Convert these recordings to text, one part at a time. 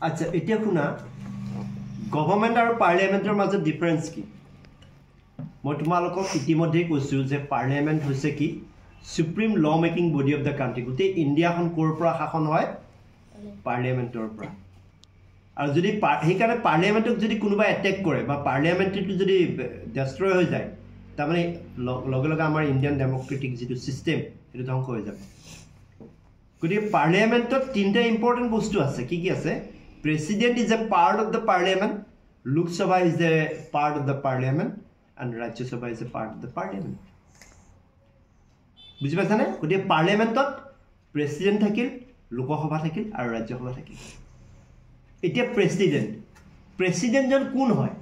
আচ্ছা এতিয়া শুনা গভৰ্ণমেণ্ট আৰু পাৰ্লিয়ামেণ্টৰ মাজত ডিফাৰেন্স কি মই তোমালোকক ইতিমধ্যে কৈছো যে পাৰ্লিয়ামেণ্ট হৈছে কি সুপ্ৰিম ল making body of the country গোটেই ইণ্ডিয়াখন ক'ৰ পৰা শাসন হয় পাৰ্লিয়ামেণ্টৰ পৰা আৰু যদি সেইকাৰণে পাৰ্লিয়ামেণ্টক যদি কোনোবা এটেক কৰে বা পাৰ্লিয়ামেণ্টটো যদি ডেষ্ট্ৰয় হৈ যায় তাৰমানে লগে লগে আমাৰ ইণ্ডিয়ান ডেমক্ৰেটিক যিটো ছিষ্টেম সেইটো ধ্বংস হৈ যাব গতিকে পাৰ্লিয়ামেণ্টত তিনিটা ইম্পৰ্টেণ্ট বস্তু আছে কি কি আছে president is a part of the parliament Lok Sabha is a part of the parliament and Rajya Sabha is a part of the parliament বুজি পাইছানে গতিকে পাৰ্লিয়ামেণ্টত প্ৰেচিডেণ্ট থাকিল লোকসভা থাকিল আৰু ৰাজ্যসভা থাকিল এতিয়া প্ৰেচিডেণ্টজন কোন হয়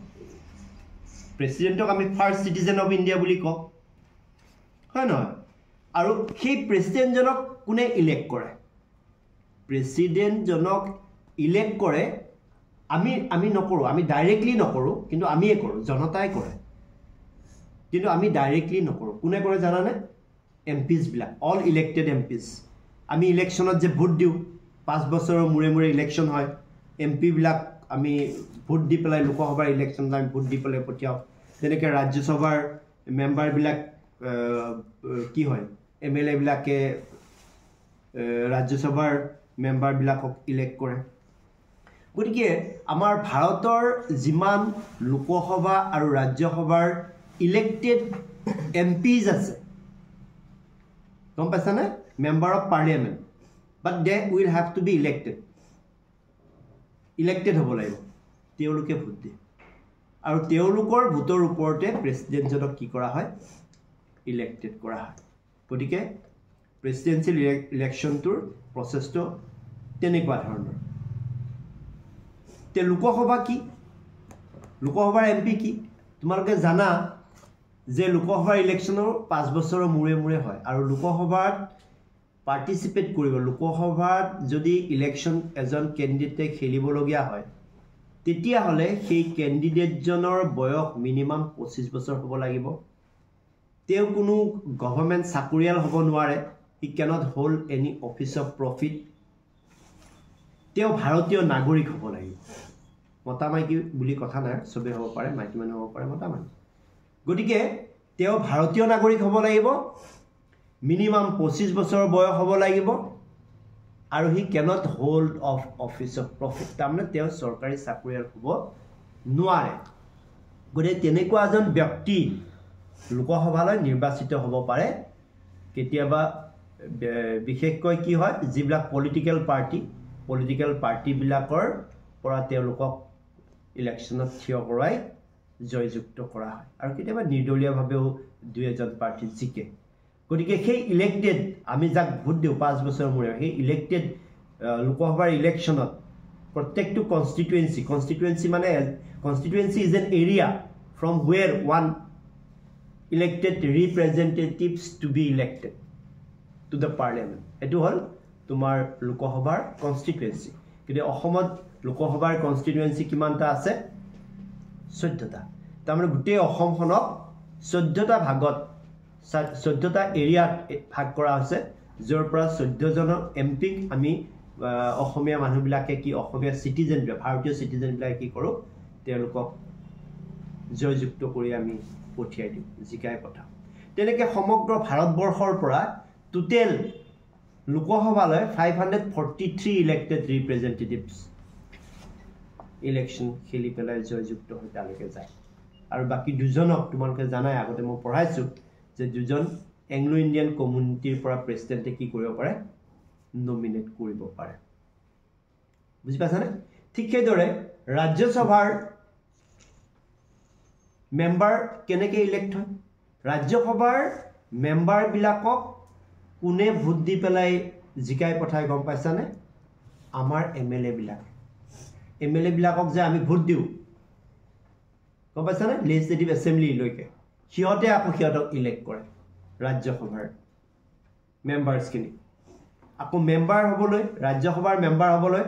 প্ৰেচিডেণ্টক আমি ফাৰ্ষ্ট চিটিজেন অফ ইণ্ডিয়া বুলি কওঁ হয় নহয় আৰু সেই প্ৰেচিডেণ্টজনক কোনে ইলেক্ট কৰে প্ৰেচিডেণ্টজনক ইলেক্ট কৰে আমি নকৰোঁ আমি ডাইৰেক্টলি নকৰোঁ কিন্তু আমিয়ে কৰোঁ জনতাই কৰে কিন্তু আমি ডাইৰেক্টলি নকৰোঁ কোনে কৰে জানানে এমপিছবিলাক অল ইলেক্টেড এমপিছ আমি ইলেকশ্যনত যে ভোট দিওঁ 5 বছৰৰ মূৰে মূৰে ইলেকশ্যন হয় এমপিবিলাক আমি ভোট দি পেলাই লোকসভাৰ ইলেকশ্যনত আমি ভোট দি পেলাই পঠিয়াওঁ যেনেকৈ ৰাজ্যসভাৰ মেম্বাৰবিলাক কি হয় এমএলএ বিলাকে ৰাজ্যসভাৰ মেম্বাৰবিলাকক ইলেক্ট কৰে গতিকে আমাৰ ভাৰতৰ যিমান লোকসভা আৰু ৰাজ্যসভাৰ ইলেক্টেড এমপিজ আছে গম পাইছানে member of parliament but they will have to B elected হ'ব লাগিব তেওঁলোকে ভোট দিয়ে আৰু তেওঁলোকৰ ভোটৰ ওপৰতে প্ৰেচিডেণ্টজনক কি কৰা হয় ইলেক্টেড কৰা হয় গতিকে প্ৰেচিডেন্সিয়েল ইলেকশ্যনটোৰ প্ৰচেছটো তেনেকুৱা ধৰণৰ তে লোকসভা কি লোকসভাৰ এমপি কি তোমালোকে জানা যে লোকসভাৰ ইলেকশ্যনৰ 5 বছৰৰ মূৰে মূৰে হয় আৰু লোকসভাত পাৰ্টিচিপেট কৰিব লোকসভাত যদি ইলেকশ্যন এজন কেণ্ডিডেটে খেলিবলগীয়া হয় তেতিয়াহ'লে সেই কেণ্ডিডেটজনৰ বয়স মিনিমাম 25 বছৰ হ'ব লাগিব তেওঁ কোনো গভৰ্ণমেণ্ট চাকৰিয়াল হ'ব নোৱাৰে he cannot hold any office of profit তেওঁ ভাৰতীয় নাগৰিক হ'ব লাগিব মতা মাইকী বুলি কথা নাই চবেই হ'ব পাৰে মাইকী মানুহ হ'ব পাৰে মতা মাইকী গতিকে তেওঁ ভাৰতীয় নাগৰিক হ'ব লাগিব মিনিমাম 25 বছৰ বয়স হ'ব লাগিব আৰু he cannot hold of office of profit তাৰমানে তেওঁ চৰকাৰী চাকৰিয়াল হ'ব নোৱাৰে গতিকে তেনেকুৱা এজন ব্যক্তি লোকসভালৈ নিৰ্বাচিত হ'ব পাৰে কেতিয়াবা বিশেষকৈ কি হয় যিবিলাক পলিটিকেল পাৰ্টিবিলাকৰ পৰা তেওঁলোকক ইলেকশ্যনত থিয় কৰাই জয়যুক্ত কৰা হয় আৰু কেতিয়াবা নিৰ্দলীয়ভাৱেও দুই এজন প্ৰাৰ্থী জিকে গতিকে সেই ইলেক্টেড আমি যাক ভোট দিওঁ 5 বছৰৰ মূৰে সেই ইলেক্টেড লোকসভাৰ ইলেকশ্যনত প্ৰত্যেকটো কনষ্টিটুৱেঞ্চি মানে constituency is an area from where one elected representatives to be elected to the parliament etu hol tumar loksabar constituency kide ahomot loksabar constituency kimanta ase 14 ta tamare gute ahom khonok 14 ta bhagot 14 ta area bhag kora ase jor pora 14 jon mp ami ahomia manu bilake ki ahomia citizen bharatiya citizen bilake ki koru telokok joyjukto kori ami পঠিয়াই দিওঁ জিকাই পঠাওঁ তেনেকৈ সমগ্ৰ ভাৰতবৰ্ষৰ পৰা total লোকসভালৈ 543 elected representatives election খেলি পেলাই জয়যুক্ত হৈ তালৈকে যায় আৰু বাকী দুজনক তোমালোকে জানাই আগতে মই পঢ়াইছোঁ যে দুজন এংলো ইণ্ডিয়ান কমিউনিটিৰ পৰা প্ৰেচিডেণ্টে কি কৰিব পাৰে নমিনেট কৰিব পাৰে বুজি পাইছানে ঠিক সেইদৰে ৰাজ্যসভাৰ মেম্বাৰ কেনেকৈ ইলেক্ট হয় ৰাজ্যসভাৰ মেম্বাৰবিলাকক কোনে ভোট দি পেলাই জিকাই পঠাই গম পাইছানে আমাৰ এমএলএ বিলাকক যে আমি ভোট দিওঁ গম পাইছানে লেজিসলেটিভ এছেম্বলিলৈকে সিহঁতে আকৌ সিহঁতক ইলেক্ট কৰে ৰাজ্যসভাৰ মেম্বাৰছখিনি আকৌ মেম্বাৰ হ'বলৈ ৰাজ্যসভাৰ মেম্বাৰ হ'বলৈ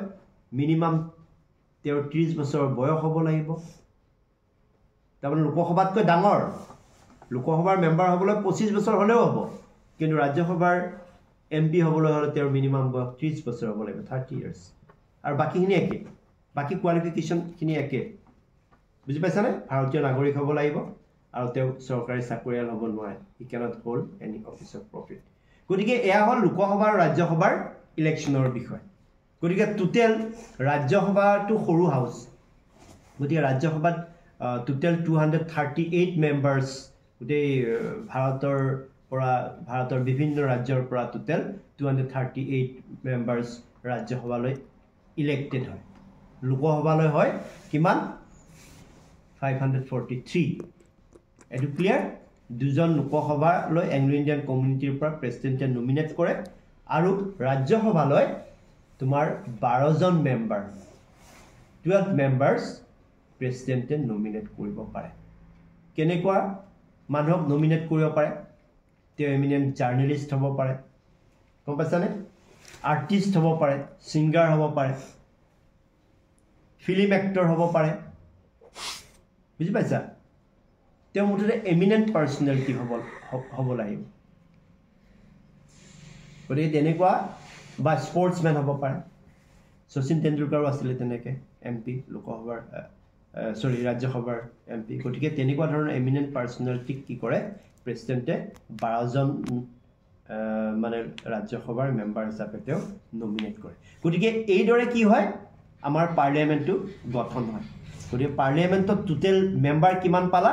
মিনিমাম 30 বছৰৰ বয়স হ'ব লাগিব তাৰমানে লোকসভাতকৈ ডাঙৰ লোকসভাৰ মেম্বাৰ হ'বলৈ 25 বছৰ হ'লেও হ'ব কিন্তু ৰাজ্যসভাৰ এমপি হ'বলৈ হ'লে তেওঁৰ মিনিমাম বয়স 30 বছৰ হ'ব লাগিব 30 ইয়াৰ্ছ আৰু বাকীখিনি একে বাকি কোৱালিফিকেশ্যনখিনি একে বুজি পাইছানে ভাৰতীয় নাগৰিক হ'ব লাগিব আৰু তেওঁ চৰকাৰী চাকৰিয়াল হ'ব নোৱাৰে he cannot hold any office of profit গতিকে এয়া হ'ল লোকসভা আৰু ৰাজ্যসভাৰ ইলেকশ্যনৰ বিষয় গতিকে টোটেল ৰাজ্যসভাটো সৰু হাউচ গতিকে ৰাজ্যসভাত টোটেল 238 মেম্বাৰ্ছ গোটেই ভাৰতৰ বিভিন্ন ৰাজ্যৰ পৰা টোটেল 238 মেম্বাৰ্ছ ৰাজ্যসভালৈ ইলেক্টেড হয় লোকসভালৈ হয় কিমান 543 এটো ক্লিয়াৰ দুজন লোকসভালৈ এংলো ইণ্ডিয়ান কমিউনিটিৰ পৰা প্ৰেসিডেন্টে নমিনেট কৰে আৰু ৰাজ্যসভালৈ তোমাৰ 12 জন মেম্বাৰ 12 মেম্বাৰ্ছ প্ৰেসিডেন্টে নমিনেট কৰিব পাৰে কেনেকুৱা মানুহক নমিনেট কৰিব পাৰে তেওঁ এমিনেন্ট জাৰ্নালিষ্ট হ'ব পাৰে গম পাইছানে আৰ্টিষ্ট হ'ব পাৰে সিঙ্গাৰ হ'ব পাৰে ফিল্ম এক্টৰ হ'ব পাৰে বুজি পাইছা তেওঁ মুঠতে এমিনেন্ট পাৰ্সনেলিটি হ'ব লাগিব গতিকে তেনেকুৱা বা স্পৰ্টছমেন হ'ব পাৰে শচীন তেণ্ডুলকাৰো আছিল তেনেকৈ এমপি লোকসভাৰ ৰাজ্যসভাৰ এমপি গতিকে তেনেকুৱা ধৰণৰ এমিনেন্ট পাৰ্সনেলিটিক কি কৰে প্ৰেসিডেন্টে 12 জন মানে ৰাজ্যসভাৰ মেম্বাৰ হিচাপে তেওঁ নমিনেট কৰে গতিকে এইদৰে কি হয় আমাৰ পাৰ্লিয়ামেন্টটো গঠন হয় গতিকে পাৰ্লিয়ামেন্টত টোটেল মেম্বাৰ কিমান পালা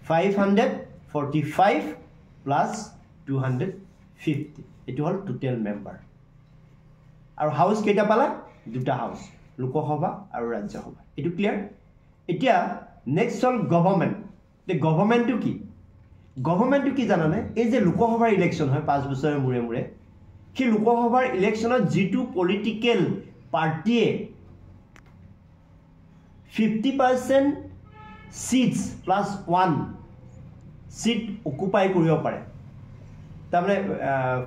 545 প্লাস 250 এটো হল টোটেল মেম্বাৰ আৰু হাউস কেইটা পালা দুটা হাউস লোকসভা আৰু ৰাজ্যসভা এটো ক্লিয়াৰ এতিয়া নেক্সট হল গভৰ্নমেন্ট তে গভৰ্নমেন্টটো কি জানানে এই যে লোকসভাৰ ইলেকশ্যন হয় 5 বছৰৰ মুৰে মুৰে কি লোকসভাৰ ইলেকশ্যনত যেটো পলিটিক্যাল পাৰ্টিয়ে 50% seats plus 1 seat occupy কৰিব পাৰে তাৰমানে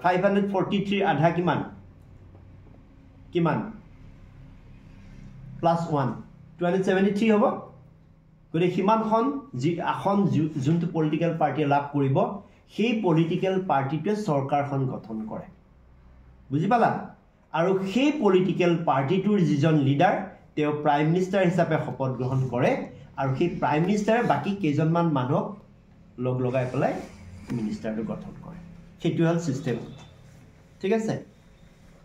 543 আধা কিমান plus 1 273 হ'ব গৰে হিমানখন যি এখন যোনটো পলিটিক্যাল পাৰ্টিয়ে লাভ কৰিব সেই পলিটিক্যাল পাৰ্টিটোৱে চৰকাৰখন গঠন কৰে বুজি পালা আৰু সেই পলিটিক্যাল পাৰ্টিটোৰ যিজন লিডাৰ তেওঁ প্ৰাইম মিনিষ্টাৰ হিচাপে শপত গ্ৰহণ কৰে আৰু সেই প্ৰাইম মিনিষ্টাৰে বাকি কেইজনমান মানুহক লগাই পেলাই মিনিষ্টাৰটো গঠন কৰে সেইটো হল সিস্টেম ঠিক আছে